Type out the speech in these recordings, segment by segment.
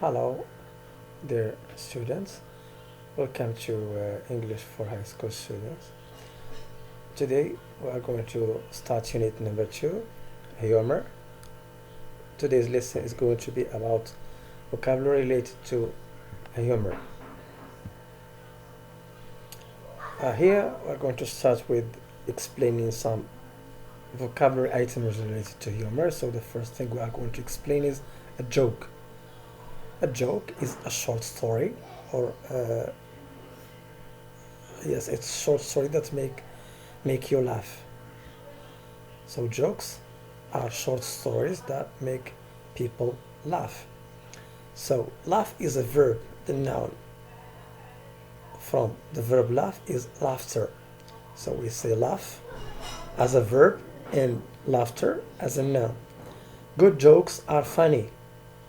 Hello, dear students. Welcome to English for High School students. Today we are going to start unit number 2, humor. Today's lesson is going to be about vocabulary related to humor. Here we are going to start with explaining some vocabulary items related to humor. So the first thing we are going to explain is a joke. A joke is a short story, or yes, it's short story that make you laugh. So jokes are short stories that make people laugh. So laugh is a verb. The noun from the verb laugh is laughter. So we say laugh as a verb and laughter as a noun. Good jokes are funny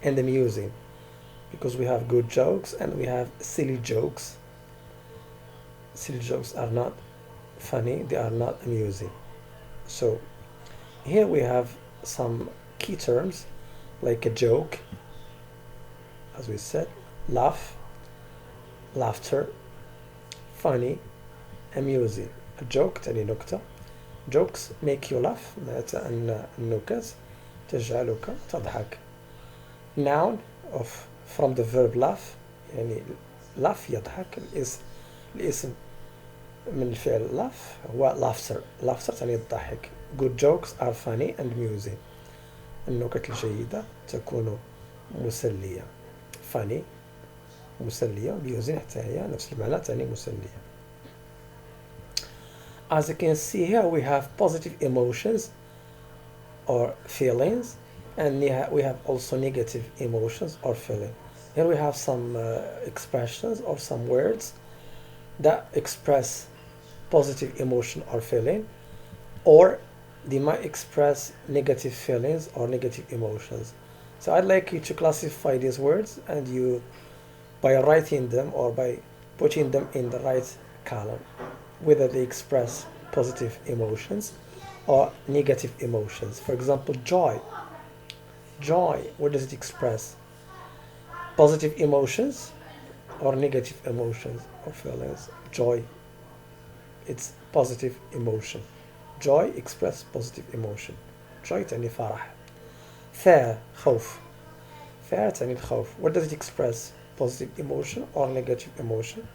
and amusing, because we have good jokes and we have silly jokes. Silly jokes are not funny, they are not amusing. So here we have some key terms like a joke, as we said, laugh, laughter, funny, amusing. A joke تعني نكتة. Jokes make you laugh. النكت تجعلك تضحك. Noun of from the verb laugh يعني laugh يضحك. الاسم من الفعل laugh هو laughter تعني الضحك. Good jokes are funny and amusing. النكت الجيدة تكون مسلية. funny مسلية. amusing حتى هي نفس المعنى تعني مسلية. As you can see here, we have positive emotions or feelings, and we have also negative emotions or feeling. Here we have some expressions or some words that express positive emotion or feeling, or they might express negative feelings or negative emotions. So I'd like you to classify these words, and you by writing them or by putting them in the right column, whether they express positive emotions or negative emotions. For example, joy. Joy, what does it express? Positive emotions or negative emotions or feelings? Joy, it's positive emotion. Joy express positive emotion. Joy تعني فرح. fear, خوف. fear تعني الخوف. What does it express? Positive emotion or negative emotion?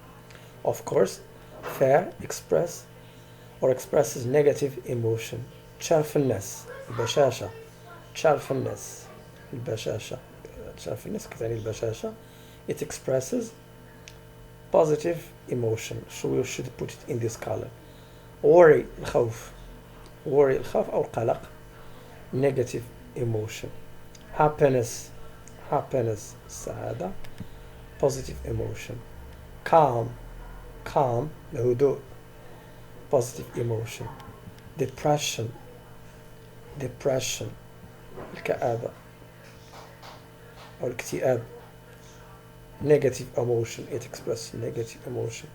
Of course, fear expresses negative emotion. cheerfulness, البشاشة. cheerfulness, البشاشة. cheerfulness تعني البشاشة. It expresses positive emotion. So we should put it in this column. worry, الخوف. worry, الخوف أو القلق. negative emotion. happiness, السعادة. positive emotion. calm, الهدوء. positive emotion. depression, الكآبة أو الاكتئاب. negative emotion, it expresses negative emotion.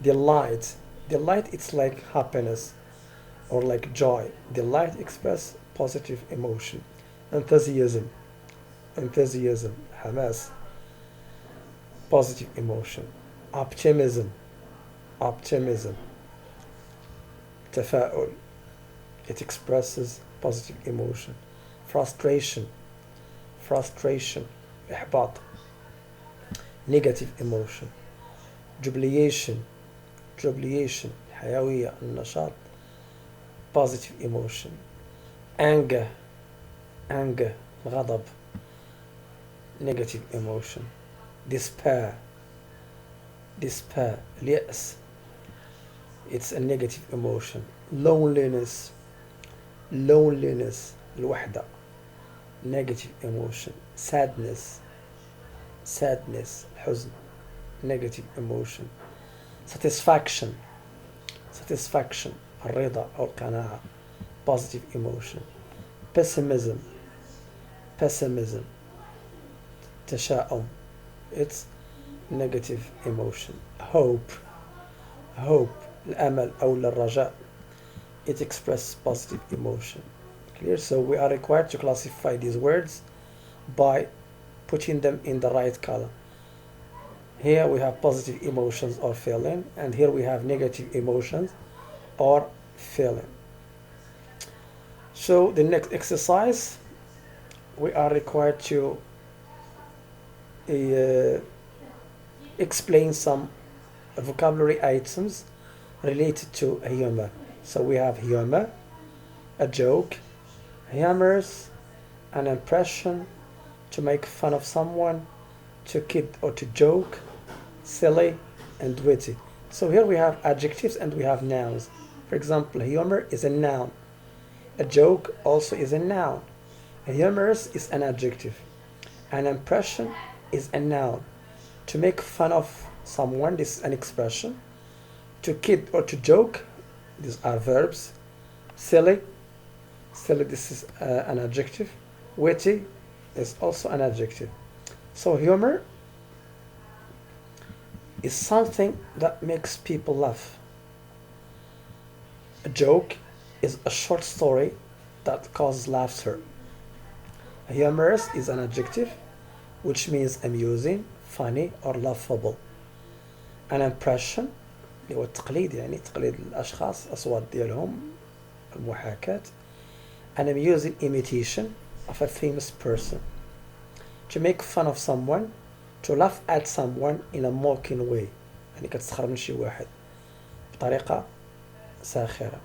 delight, it's like happiness or like joy. delight expresses positive emotion. enthusiasm, حماس, positive emotion. optimism, تفاؤل, it expresses positive emotion. frustration, إحباط, negative emotion. jubilation, الحيوية, النشاط, positive emotion. anger, الغضب, negative emotion. despair, اليأس, it's a negative emotion. loneliness, الوحدة, negative emotion. sadness, الحزن, negative emotion. satisfaction, الرضا أو القناعة, positive emotion. pessimism, تشاؤم, it's negative emotion. hope, الأمل أو الرجاء, it expresses positive emotion. Clear? So we are required to classify these words by putting them in the right color. Here we have positive emotions or feeling, and here we have negative emotions or feeling. So the next exercise, we are required to uh, explain some vocabulary items related to humor. So we have humor, a joke, humorous, an impression, to make fun of someone, to kid or to joke, silly, and witty. So here we have adjectives and we have nouns. For example, humor is a noun. A joke also is a noun. A humorous is an adjective. An impression is a noun. To make fun of someone, this is an expression. To kid or to joke, these are verbs. Silly, this is an adjective. Witty is also an adjective. So humor is something that makes people laugh. A joke is a short story that causes laughter. Humorous is an adjective which means amusing, funny or laughable. An impression اللي هو التقليد، يعني تقليد الأشخاص أصوات ديالهم، المحاكاة. An amusing imitation of a famous person. To make fun of someone, to laugh at someone in a mocking way، يعني كتسخر من شي واحد بطريقة ساخرة.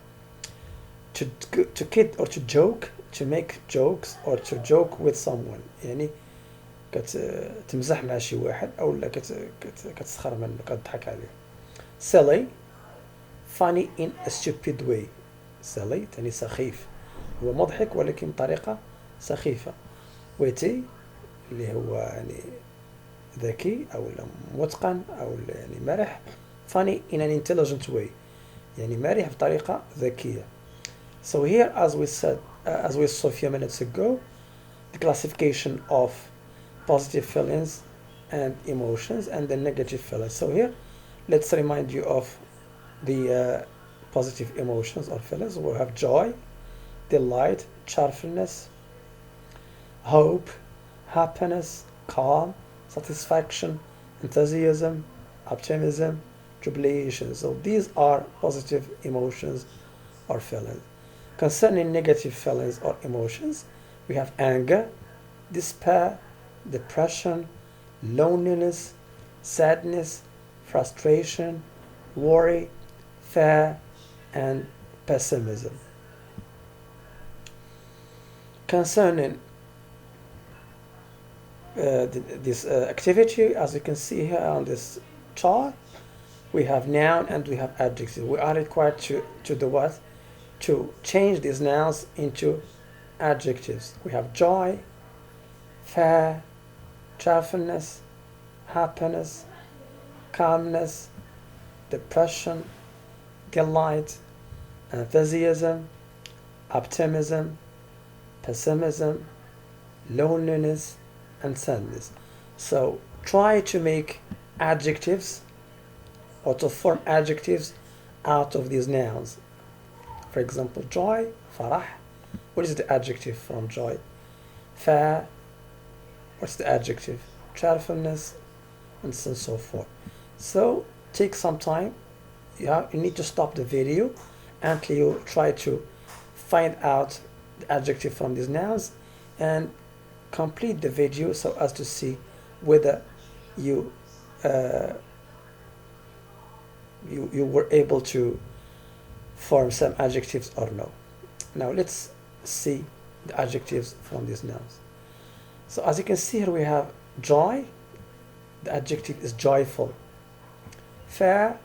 To kid or to joke, to make jokes or to joke with someone، يعني كتمزح مع شي واحد أو لا كتسخر منه، كتضحك عليه. Silly, funny in a stupid way. Silly تعني سخيف، هو مضحك ولكن بطريقة سخيفة. Witty اللي هو يعني ذكي أو متقن أو يعني مرح. Funny in an intelligent way، يعني مرح بطريقة ذكية. So here, as we saw a few minutes ago, the classification of positive feelings and emotions and the negative feelings. So here, let's remind you of the positive emotions or feelings. We have joy, delight, cheerfulness, hope, happiness, calm, satisfaction, enthusiasm, optimism, jubilation. So these are positive emotions or feelings. Concerning negative feelings or emotions, we have anger, despair, depression, loneliness, sadness, frustration, worry, fear, and pessimism. Concerning this activity, as you can see here on this chart, we have noun and we have adjective. We are required to do what? To change these nouns into adjectives. We have joy, fear, cheerfulness, happiness, calmness, depression, delight, enthusiasm, optimism, pessimism, loneliness, and sadness. So try to make adjectives or to form adjectives out of these nouns. For example, joy, farah. What is the adjective from joy? Fair. What's the adjective? Cheerfulness, and so forth. So take some time. You need to stop the video until you try to find out the adjective from these nouns and complete the video so as to see whether you you were able to form some adjectives or no. Now let's see the adjectives from these nouns. So as you can see here, we have joy. The adjective is joyful. Fair,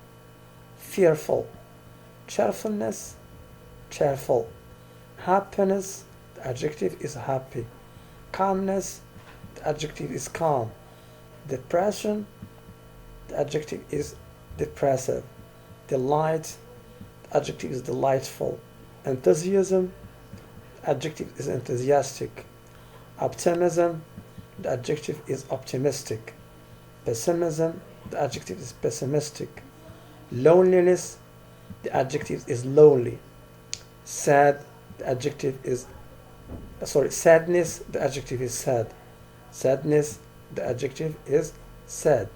fearful. Cheerfulness, cheerful. Happiness, the adjective is happy. Calmness, the adjective is calm. Depression, the adjective is depressive. Delight, the adjective is delightful. Enthusiasm, the adjective is enthusiastic. Optimism, the adjective is optimistic. Pessimism, the adjective is pessimistic. Loneliness, the adjective is lonely. Sad, the adjective is sadness, the adjective is sad. Sadness, The adjective is sad.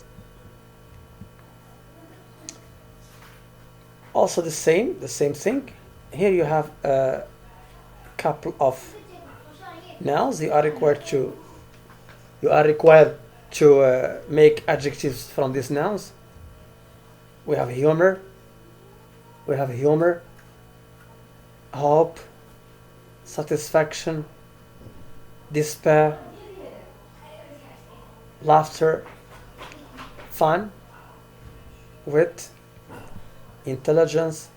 Also the same thing. Here you have a couple of nouns. You are required to make adjectives from these nouns. We have humor, hope, satisfaction, despair, laughter, fun, wit, intelligence,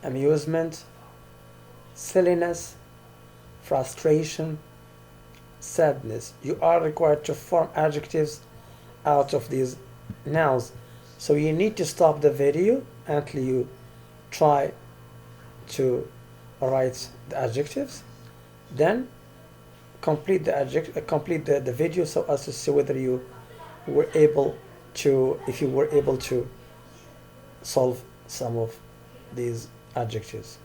amusement, silliness, frustration, sadness. You are required to form adjectives out of these nouns. So you need to stop the video until you try to write the adjectives. Then complete the video so as to see whether you were able to, if you were able to solve some of these adjectives.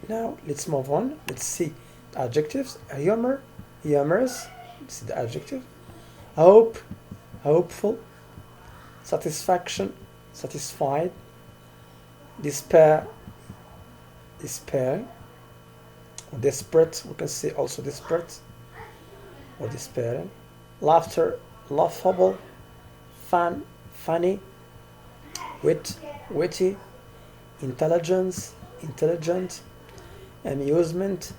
Now let's move on. Let's see the adjectives. Humor, humorous. This is the adjective. Hope, hopeful. Satisfaction, satisfied. Despair, despair. Desperate, we can say also desperate or despairing. Laughter, laughable. Fun, funny. Wit, witty. Intelligence, intelligent. Amusement,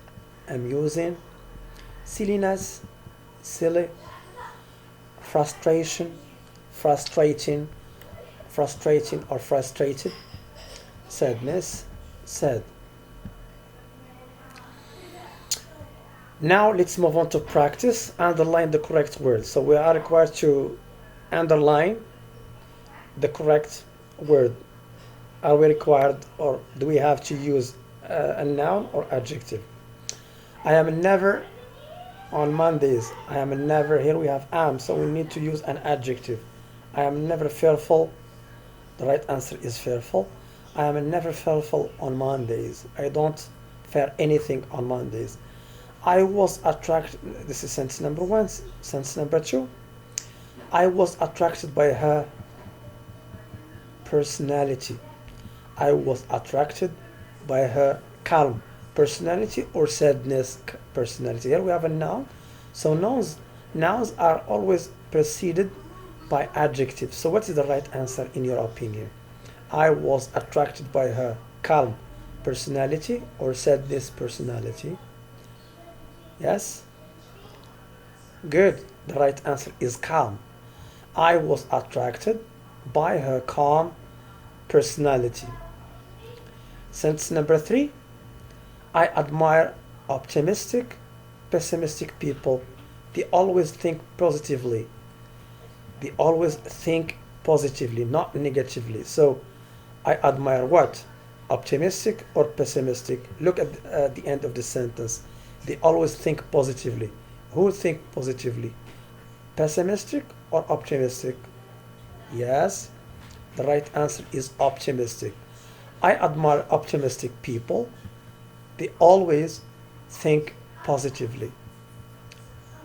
amusing. Silliness, silly. Frustration, frustrating, frustrating or frustrated. Sadness, sad. Now let's move on to practice. Underline the correct word. So we are required to underline the correct word. Are we required, or do we have to use a noun or adjective? I am never on Mondays. I am never. Here we have am, so we need to use an adjective. I am never fearful. The right answer is fearful. I am never fearful on Mondays. I don't fear anything on Mondays. I was attracted. This is sentence number one. Sentence number two. I was attracted by her personality. I was attracted by her calm personality or sadness personality. Here we have a noun. So nouns are always preceded by adjectives. So what is the right answer in your opinion? I was attracted by her calm personality or sadness personality. Yes? Good. The right answer is calm. I was attracted by her calm personality. Sentence number three. I admire optimistic, pessimistic people. They always think positively. They always think positively, not negatively. So I admire what? Optimistic or pessimistic? Look at the end of the sentence. They always think positively. Who think positively? Pessimistic or optimistic? Yes, the right answer is optimistic. I admire optimistic people. They always think positively.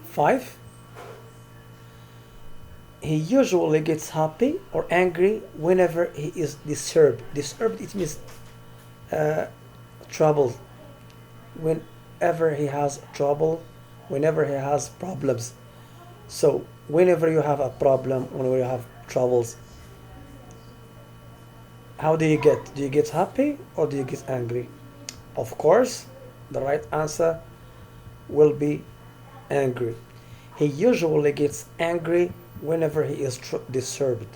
5. He usually gets happy or angry whenever he is disturbed. Disturbed, it means troubled. Whenever he has trouble, whenever he has problems. So whenever you have a problem, whenever you have troubles, how do you get? Do you get happy or do you get angry? Of course, the right answer will be angry. He usually gets angry whenever he is disturbed,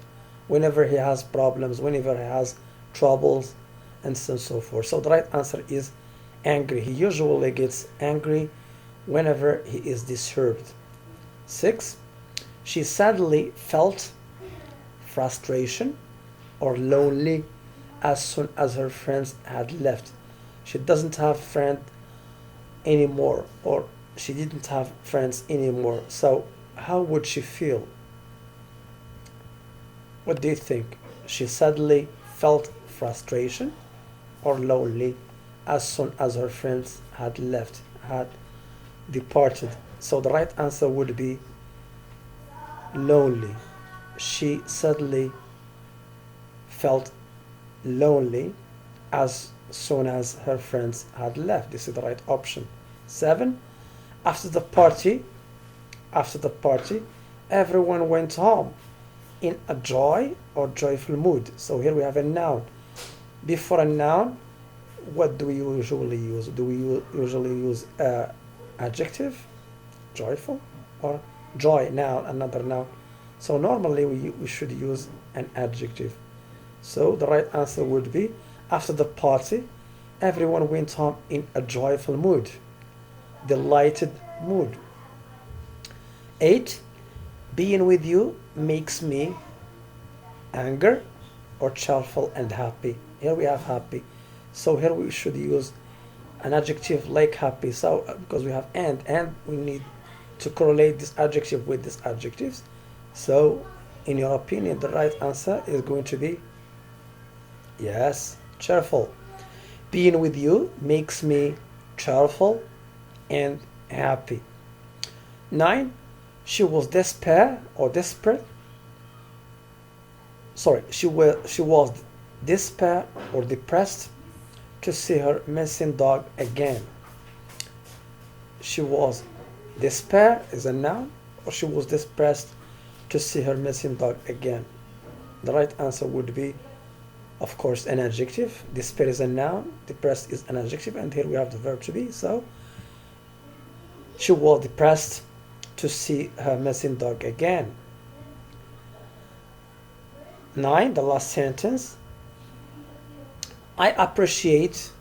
whenever he has problems, whenever he has troubles, and so forth. So the right answer is angry. He usually gets angry whenever he is disturbed. 6. She suddenly felt frustration or lonely as soon as her friends had left. She doesn't have friends anymore, or she didn't have friends anymore. So how would she feel? What do you think? She suddenly felt frustration or lonely as soon as her friends had left, had departed. So the right answer would be lonely. She suddenly felt lonely as soon as her friends had left. This is the right option. 7. After the party, after the party, everyone went home in a joy or joyful mood. So here we have a noun. Before a noun, what do we usually use? Do we usually use adjective, joyful, or joy, noun, another noun? So normally we should use an adjective. So the right answer would be after the party, everyone went home in a joyful mood, delighted mood. 8. Being with you makes me anger or cheerful and happy. Here we have happy. So here we should use an adjective like happy. So because we have and we need to correlate this adjective with these adjectives. So in your opinion, the right answer is going to be yes, cheerful. Being with you makes me cheerful and happy. 9. She was despair or desperate. Sorry, she was despair or depressed to see her missing dog again. She was despair is a noun, or she was depressed to see her missing dog again. The right answer would be, of course, an adjective. Despair is a noun, depressed is an adjective, and here we have the verb to be. So she was depressed to see her missing dog again. 9, the last sentence. I appreciate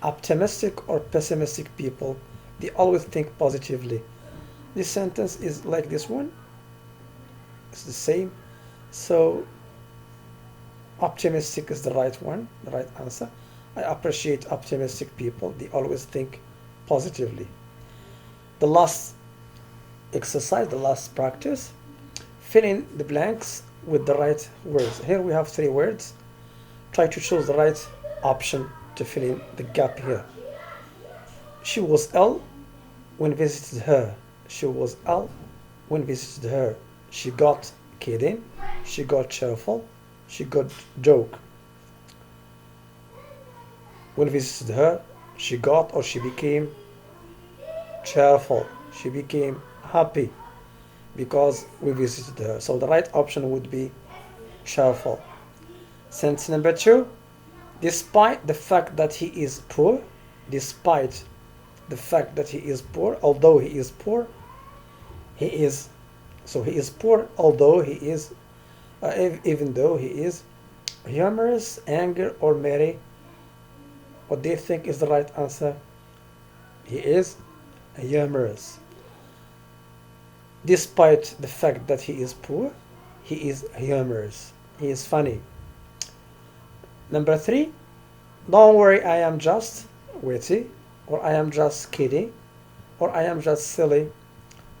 optimistic or pessimistic people. They always think positively. This sentence is like this one. It's the same. So optimistic is the right one, the right answer. I appreciate optimistic people. They always think positively. The last exercise, the last practice, fill in the blanks with the right words. Here we have 3 words. Try to choose the right option to fill in the gap here. She was ill when visited her. She was ill when visited her. She got kidding. She got cheerful. She got joke. When visited her, she got or she became cheerful. She became happy because we visited her. So the right option would be cheerful. Sentence number 2. Despite the fact that he is poor, despite the fact that he is poor, although he is poor, he is poor, although he is, even though he is humorous, angry, or merry. What do you think is the right answer? He is humorous. Despite the fact that he is poor, he is humorous. He is funny. Number 3, don't worry, I am just witty, or I am just kidding, or I am just silly.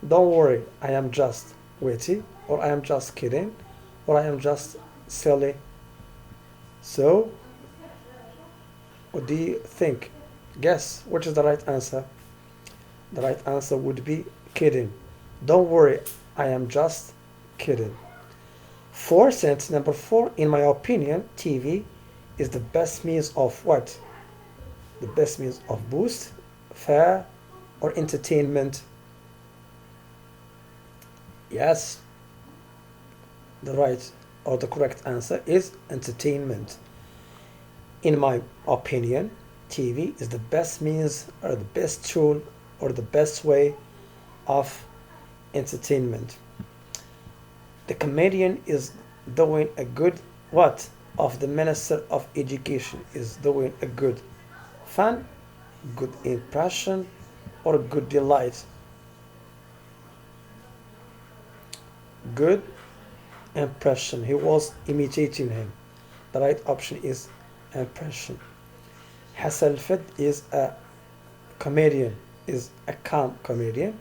Don't worry, I am just witty, or I am just kidding, or I am just silly. So, what do you think? Guess which is the right answer? The right answer would be kidding. Don't worry, I am just kidding. 4, sentence number 4, in my opinion, TV is the best means of what? The best means of boost, fare, or entertainment. Yes, the right or the correct answer is entertainment. In my opinion, TV is the best means or the best tool or the best way of entertainment. The comedian is doing a good what? Of the Minister of Education is doing a good fun, good impression, or good delight. Good impression. He was imitating him. The right option is impression. Hassan Fed is a comedian, is a calm comedian,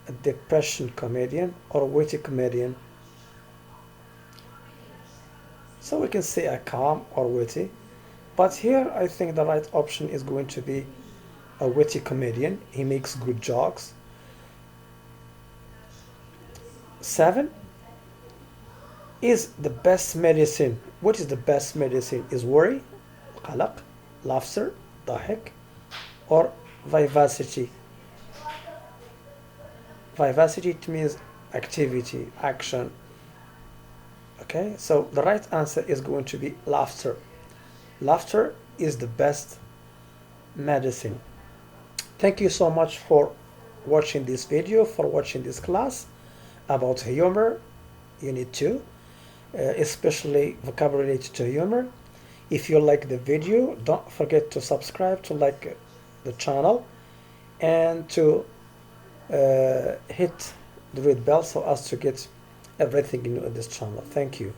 a depression comedian, or a witty comedian. So we can say a calm or witty. But here I think the right option is going to be a witty comedian. He makes good jokes. 7 is the best medicine. What is the best medicine? Is worry, قلق, laughter, ضحك, or vivacity? Vivacity, it means activity, action. Okay, so the right answer is going to be laughter. Laughter is the best medicine. Thank you so much for watching this video, for watching this class about humor, unit 2, especially vocabulary related to humor. If you like the video, don't forget to subscribe, to like the channel, and to hit the red bell so as to get everything new in this channel. Thank you.